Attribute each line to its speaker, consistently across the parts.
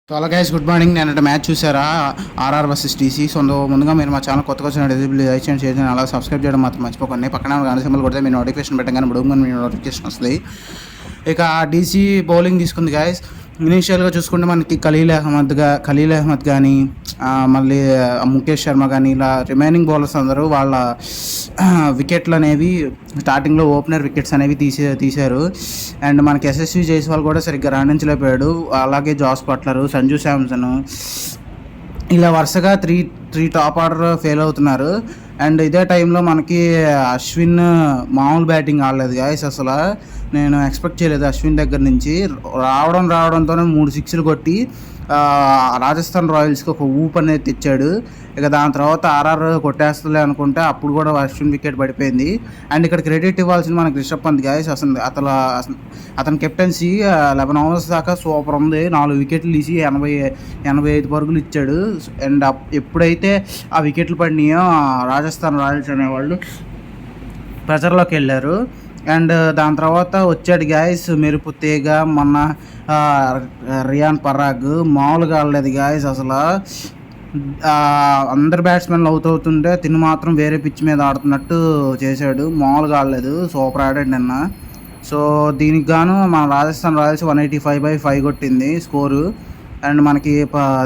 Speaker 1: So అలా guys good morning. నేను match చూసారా ఆర్ఆర్ వర్సెస్ టీసీ. సో ముందుగా మీరు మా ఛానల్ కొత్తగా వచ్చిన లైక్ చేయండి, అలా సబ్స్క్రైబ్ చేయడం మాత్రం మర్చిపోకండి. పక్కన గంట సింబల్ కొడితే మీ నోటిఫికేషన్ పెట్టగానే బుడుగుని మీ నోటిఫికేషన్ వస్తుంది. ఇక డీసీ బౌలింగ్ తీసుకుంది గైస్. ఇనీషియల్గా చూసుకుంటే మనకి ఖలీల్ అహ్మద్ కానీ మళ్ళీ ముఖేష్ శర్మ కానీ ఇలా రిమైనింగ్ బౌలర్స్ అందరూ వాళ్ళ వికెట్లు అనేవి స్టార్టింగ్లో ఓపెనర్ వికెట్స్ అనేవి తీశారు. అండ్ మనకి ఎస్ఎస్వి జైస్వాల్ కూడా సరిగ్గా రాణించలేకపోయాడు. అలాగే జాస్ బట్లర్, సంజు శాంసన్ ఇలా వరుసగా త్రీ టాప్ ఆర్డర్ ఫెయిల్ అవుతున్నారు. అండ్ ఇదే టైంలో మనకి అశ్విన్ మామూలు బ్యాటింగ్ ఆడలేదు గాయస్. అసలు నేను ఎక్స్పెక్ట్ చేయలేదు అశ్విన్ దగ్గర నుంచి. రావడంతోనే 3 సిక్స్లు కొట్టి రాజస్థాన్ రాయల్స్కి ఒక ఊపు అనేది తెచ్చాడు. ఇక దాని తర్వాత ఆర్ఆర్ కొట్టేస్తలే అనుకుంటే అప్పుడు కూడా అశ్విన్ వికెట్ పడిపోయింది. అండ్ ఇక్కడ క్రెడిట్ ఇవ్వాల్సిన మనకి రిషబ్ పంత్ గాయస్. అతని కెప్టెన్సీ 11 ఓవర్స్ దాకా సూపర్ ఉంది. 4 వికెట్లు తీసి 85 పరుగులు ఇచ్చాడు. అండ్ ఎప్పుడైతే ఆ వికెట్లు పడినాయో రాజస్థాన్ రాయల్స్ అనేవాళ్ళు ప్రెజర్లోకి వెళ్ళారు. అండ్ దాని తర్వాత వచ్చాడు గాయస్ మెరుపు తీగ. మొన్న రియాన్ పరాగ్ మామూలుగా ఆడలేదు గాయస్. అసలు అందరు బ్యాట్స్మెన్లు అవుతుంటే తిను మాత్రం వేరే పిచ్ మీద ఆడుతున్నట్టు చేశాడు. మామూలుగా ఆడలేదు, సూపర్ ఆడాడు నిన్న. సో దీనికి గాను మన రాజస్థాన్ రాయల్స్ 185/5 కొట్టింది స్కోరు. అండ్ మనకి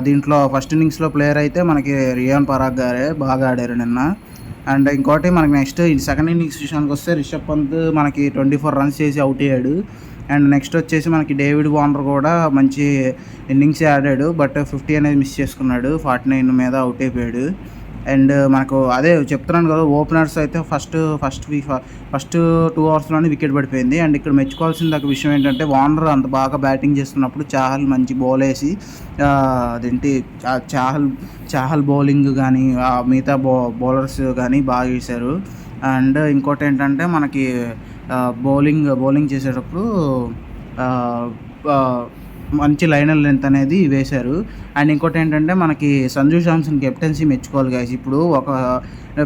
Speaker 1: దీంట్లో ఫస్ట్ ఇన్నింగ్స్లో ప్లేయర్ అయితే మనకి రియాన్ పరాగ్ గారే బాగా ఆడారు నిన్న. అండ్ ఇంకోటి మనకి నెక్స్ట్ సెకండ్ ఇన్నింగ్స్ విషయానికి వస్తే రిషబ్ పంత్ మనకి 24 రన్స్ చేసి అవుట్ అయ్యాడు. అండ్ నెక్స్ట్ వచ్చేసి మనకి డేవిడ్ వార్నర్ కూడా మంచి ఇన్నింగ్సే ఆడాడు. బట్ 50 అనేది మిస్ చేసుకున్నాడు. 49 మీద అవుట్ అయిపోయాడు. అండ్ మనకు అదే చెప్తున్నాను కదా, ఓపెనర్స్ అయితే ఫస్ట్ 2 ఓవర్స్లోనే వికెట్ పడిపోయింది. అండ్ ఇక్కడ మెచ్చుకోవాల్సిన విషయం ఏంటంటే వార్నర్ అంత బాగా బ్యాటింగ్ చేస్తున్నప్పుడు చాహల్ మంచి బౌల్ వేసి అదేంటి చాహల్ బౌలింగ్ కానీ మిగతా బౌలర్స్ కానీ బాగా వేశారు. అండ్ ఇంకోటి ఏంటంటే మనకి బౌలింగ్ చేసేటప్పుడు మంచి లైనర్ లెంత్ అనేది వేశారు. అండ్ ఇంకోటి ఏంటంటే మనకి సంజు శాంసన్ కెప్టెన్సీ మెచ్చుకోవాలి గాయస్. ఇప్పుడు ఒక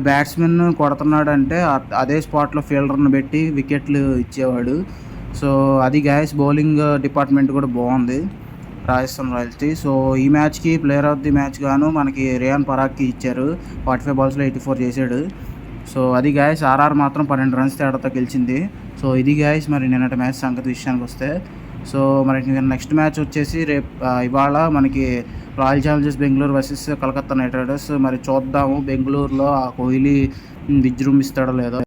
Speaker 1: బ్యాట్స్మెన్ కొడుతున్నాడు అంటే అదే స్పాట్లో ఫీల్డర్ని పెట్టి వికెట్లు ఇచ్చేవాడు. సో అది గాయస్ బౌలింగ్ డిపార్ట్మెంట్ కూడా బాగుంది రాజస్థాన్ రాయల్స్కి. సో ఈ మ్యాచ్కి ప్లేయర్ ఆఫ్ ది మ్యాచ్ గాను మనకి రియాన్ పరాగ్కి ఇచ్చారు. 45 బాల్స్లో 84 చేశాడు. సో అది గాయస్ ఆర్ఆర్ మాత్రం 12 రన్స్ తేడాతో గెలిచింది. సో ఇది గాయస్ మరి నిన్నటి మ్యాచ్ సంగతి విషయానికి వస్తే. సో మనకి నెక్స్ట్ మ్యాచ్ వచ్చేసి ఇవాళ మనకి royal Challengers Bengaluru versus Calcutta night riders. మరి చూద్దాము బెంగళూరులో ఆ కోహ్లీ విజృంభిస్తాడో లేదో.